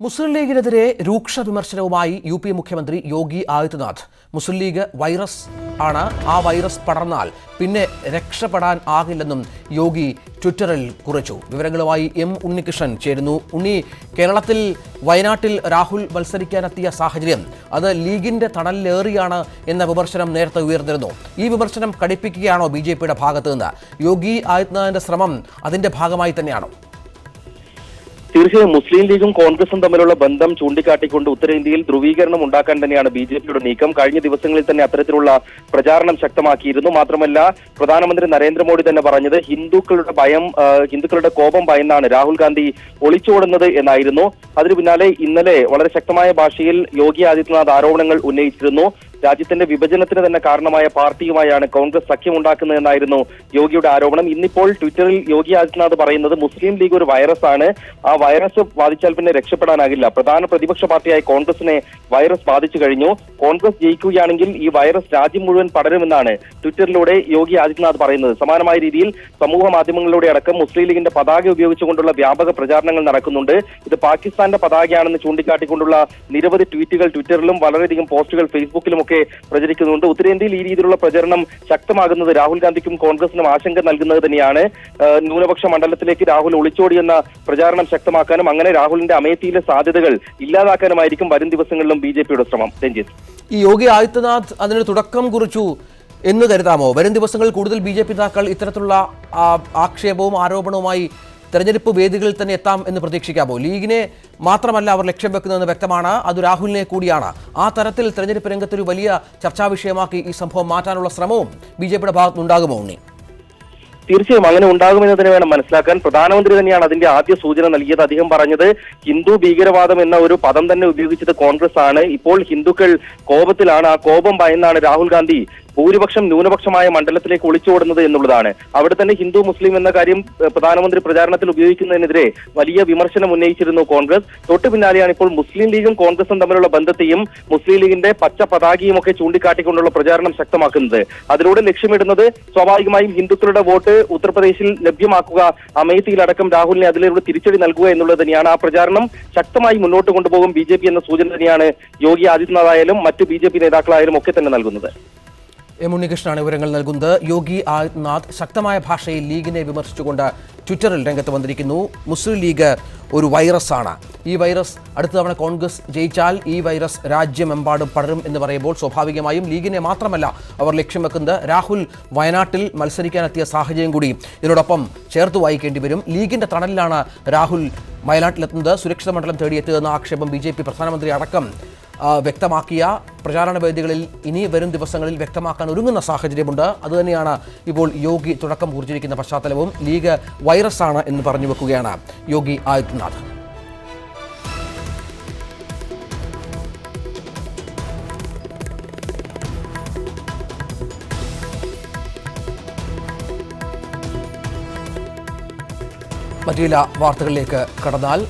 മുസ്ലിം ലീഗിനെതിരെ രൂക്ഷ വിമർശനവുമായി യു.പി. മുഖ്യമന്ത്രി യോഗി ആദിത്യനാഥ്. മുസ്ലിം ലീഗ് വൈറസ് ആണ്, ആ വൈറസ് പടർന്നാൽ പിന്നെ രക്ഷപ്പെടാൻ ആകില്ലെന്നും യോഗി ട്വിറ്ററിൽ കുറിച്ചു. വിവരങ്ങളുമായി എം ഉണ്ണികൃഷ്ണൻ ചേരുന്നു. ഉണ്ണി, കേരളത്തിൽ വയനാട്ടിൽ രാഹുൽ മത്സരിക്കാനെത്തിയ സാഹചര്യം അത് ലീഗിന്റെ തണലിലേറിയാണ് എന്ന വിമർശനം നേരത്തെ ഉയർന്നിരുന്നു. ഈ വിമർശനം കടുപ്പിക്കുകയാണോ ബി.ജെ.പിയുടെ ഭാഗത്ത് നിന്ന്? യോഗി ആദിത്യനാഥിന്റെ ശ്രമം അതിന്റെ ഭാഗമായി തന്നെയാണോ? തീർച്ചയായും മുസ്ലിം ലീഗും കോൺഗ്രസും തമ്മിലുള്ള ബന്ധം ചൂണ്ടിക്കാട്ടിക്കൊണ്ട് ഉത്തരേന്ത്യയിൽ ധ്രുവീകരണം ഉണ്ടാക്കാൻ തന്നെയാണ് ബി.ജെ.പിയുടെ നീക്കം. കഴിഞ്ഞ ദിവസങ്ങളിൽ തന്നെ അത്തരത്തിലുള്ള പ്രചാരണം ശക്തമാക്കിയിരുന്നു. മാത്രമല്ല, പ്രധാനമന്ത്രി നരേന്ദ്രമോദി തന്നെ പറഞ്ഞത് ഹിന്ദുക്കളുടെ കോപം ഭയന്നാണ് രാഹുൽ ഗാന്ധി ഒളിച്ചോടുന്നത് എന്നായിരുന്നു. അതിനു പിന്നാലെ ഇന്നലെ വളരെ ശക്തമായ ഭാഷയിൽ യോഗി ആദിത്യനാഥ് ആരോപണങ്ങൾ ഉന്നയിച്ചിരുന്നു. രാജ്യത്തിന്റെ വിഭജനത്തിന് തന്നെ കാരണമായ പാർട്ടിയുമായാണ് കോൺഗ്രസ് സഖ്യമുണ്ടാക്കുന്നതെന്നായിരുന്നു യോഗിയുടെ ആരോപണം. ഇന്നിപ്പോൾ ട്വിറ്ററിൽ യോഗി ആദിത്യനാഥ് പറയുന്നത് മുസ്ലിം ലീഗ് ഒരു വൈറസാണ്, ആ വൈറസ് ബാധിച്ചാൽ പിന്നെ രക്ഷപ്പെടാനാകില്ല. പ്രധാന പ്രതിപക്ഷ പാർട്ടിയായ കോൺഗ്രസിനെ വൈറസ് ബാധിച്ചു കഴിഞ്ഞു. കോൺഗ്രസ് ജയിക്കുകയാണെങ്കിൽ ഈ വൈറസ് രാജ്യം മുഴുവൻ പടരുമെന്നാണ് ട്വിറ്ററിലൂടെ യോഗി ആദിത്യനാഥ് പറയുന്നത്. സമാനമായ രീതിയിൽ സമൂഹ മാധ്യമങ്ങളിലൂടെ അടക്കം മുസ്ലിം ലീഗിന്റെ പതാക ഉപയോഗിച്ചുകൊണ്ടുള്ള വ്യാപക പ്രചാരണങ്ങൾ നടക്കുന്നുണ്ട്. ഇത് പാകിസ്ഥാന്റെ പതാകയാണെന്ന് ചൂണ്ടിക്കാട്ടിക്കൊണ്ടുള്ള നിരവധി ട്വീറ്റുകൾ ട്വിറ്ററിലും വളരെയധികം പോസ്റ്റുകൾ ഫേസ്ബുക്കിലും പ്രചരിക്കുന്നുണ്ട്. ഉത്തരേന്ത്യയിൽ ഈ രീതിയിലുള്ള പ്രചരണം ശക്തമാകുന്നത് രാഹുൽ ഗാന്ധിക്കും കോൺഗ്രസിനും ആശങ്ക നൽകുന്നത് തന്നെയാണ്. ന്യൂനപക്ഷ മണ്ഡലത്തിലേക്ക് രാഹുൽ ഒളിച്ചോടിയെന്ന പ്രചാരണം ശക്തമാക്കാനും അങ്ങനെ രാഹുലിന്റെ അമേത്തിയിലെ സാധ്യതകൾ ഇല്ലാതാക്കാനുമായിരിക്കും വരും ദിവസങ്ങളിലും ബി.ജെ.പിയുടെ ശ്രമം. രഞ്ജിത്ത്, ഈ യോഗി ആദിത്യനാഥ് അതിന് തുടക്കം കുറിച്ചു എന്ന് കരുതാമോ? വരും ദിവസങ്ങളിൽ കൂടുതൽ ബി.ജെ.പി നേതാക്കൾ ഇത്തരത്തിലുള്ള ആക്ഷേപവും ആരോപണവുമായി തെരഞ്ഞെടുപ്പ് വേദികളിൽ തന്നെ എത്താം എന്ന് പ്രതീക്ഷിക്കാമോ? ലീഗിനെ മാത്രമല്ല അവർ ലക്ഷ്യം വെക്കുന്നതെന്ന് വ്യക്തമാണ്, അത് രാഹുലിനെ കൂടിയാണ്. ആ തരത്തിൽ തെരഞ്ഞെടുപ്പ് രംഗത്തൊരു വലിയ ചർച്ചാ വിഷയമാക്കി ഈ സംഭവം മാറ്റാനുള്ള ശ്രമവും ബി.ജെ.പിയുടെ ഭാഗത്തുനിന്നുണ്ടാകുമോ? ഉണ്ണി, തീർച്ചയായും അങ്ങനെ ഉണ്ടാകുമെന്ന് തന്നെ വേണം മനസ്സിലാക്കാൻ. പ്രധാനമന്ത്രി തന്നെയാണ് അതിന്റെ ആദ്യ സൂചന നൽകിയത്. അദ്ദേഹം പറഞ്ഞത് ഹിന്ദു ഭീകരവാദം എന്ന ഒരു പദം തന്നെ ഉപയോഗിച്ചത് കോൺഗ്രസ് ആണ്. ഇപ്പോൾ ഹിന്ദുക്കൾ കോപത്തിലാണ്, ആ കോപം ഭയന്നാണ് രാഹുൽ ഗാന്ധി ഭൂരിപക്ഷം ന്യൂനപക്ഷമായ മണ്ഡലത്തിലേക്ക് ഒളിച്ചോടുന്നത് എന്നുള്ളതാണ്. അവിടെ തന്നെ ഹിന്ദു മുസ്ലിം എന്ന കാര്യം പ്രധാനമന്ത്രി പ്രചാരണത്തിൽ ഉപയോഗിക്കുന്നതിനെതിരെ വലിയ വിമർശനം ഉന്നയിച്ചിരുന്നു കോൺഗ്രസ്. തൊട്ടു പിന്നാലെയാണ് ഇപ്പോൾ മുസ്ലിം ലീഗും കോൺഗ്രസും തമ്മിലുള്ള ബന്ധത്തെയും മുസ്ലിം ലീഗിന്റെ പച്ച പതാകയും ഒക്കെ ചൂണ്ടിക്കാട്ടിക്കൊണ്ടുള്ള പ്രചാരണം ശക്തമാക്കുന്നത്. അതിലൂടെ ലക്ഷ്യമിടുന്നത് സ്വാഭാവികമായും ഹിന്ദുക്കളുടെ വോട്ട് ഉത്തർപ്രദേശിൽ ലഭ്യമാക്കുക, അമേത്തിയിലടക്കം രാഹുലിനെ അതിലൂടെ തിരിച്ചടി നൽകുക എന്നുള്ളത് തന്നെയാണ്. ആ പ്രചാരണം ശക്തമായി മുന്നോട്ട് കൊണ്ടുപോകും ബി.ജെ.പി എന്ന സൂചന തന്നെയാണ് യോഗി ആദിത്യനാഥ് ആയാലും മറ്റു ബി.ജെ.പി നേതാക്കളായാലും ഒക്കെ തന്നെ നൽകുന്നത്. എം ഉണ്ണികൃഷ്ണനാണ് വിവരങ്ങൾ നൽകുന്നത്. യോഗി ആദിത്യനാഥ് ശക്തമായ ഭാഷയിൽ ലീഗിനെ വിമർശിച്ചുകൊണ്ട് ട്വിറ്ററിൽ രംഗത്ത് വന്നിരിക്കുന്നു. മുസ്ലിം ലീഗ് ഒരു വൈറസാണ്, ഈ വൈറസ് അടുത്ത തവണ കോൺഗ്രസ് ജയിച്ചാൽ ഈ വൈറസ് രാജ്യമെമ്പാടും പടരും എന്ന് പറയുമ്പോൾ സ്വാഭാവികമായും ലീഗിനെ മാത്രമല്ല അവർ ലക്ഷ്യം വെക്കുന്നത് രാഹുൽ വയനാട്ടിൽ മത്സരിക്കാനെത്തിയ സാഹചര്യം കൂടി ഇതിനോടൊപ്പം ചേർത്ത് വായിക്കേണ്ടി വരും. ലീഗിന്റെ തണലിലാണ് രാഹുൽ വയനാട്ടിലെത്തുന്നത്, സുരക്ഷിത മണ്ഡലം തേടിയെത്തുന്ന ആക്ഷേപം ബി.ജെ.പി പ്രധാനമന്ത്രി അടക്കം വ്യക്തമാക്കിയ പ്രചാരണ വേദികളിൽ ഇനി വരും ദിവസങ്ങളിൽ വ്യക്തമാക്കാൻ ഒരുങ്ങുന്ന സാഹചര്യമുണ്ട്. അതുതന്നെയാണ് ഇപ്പോൾ യോഗി തുടക്കം കുറിച്ചിരിക്കുന്ന പശ്ചാത്തലവും. ലീഗ് വൈറസാണ് എന്ന് പറഞ്ഞു വെക്കുകയാണ് യോഗി ആദിത്യനാഥ്. മറ്റു ചില വാർത്തകളിലേക്ക് കടന്നാൽ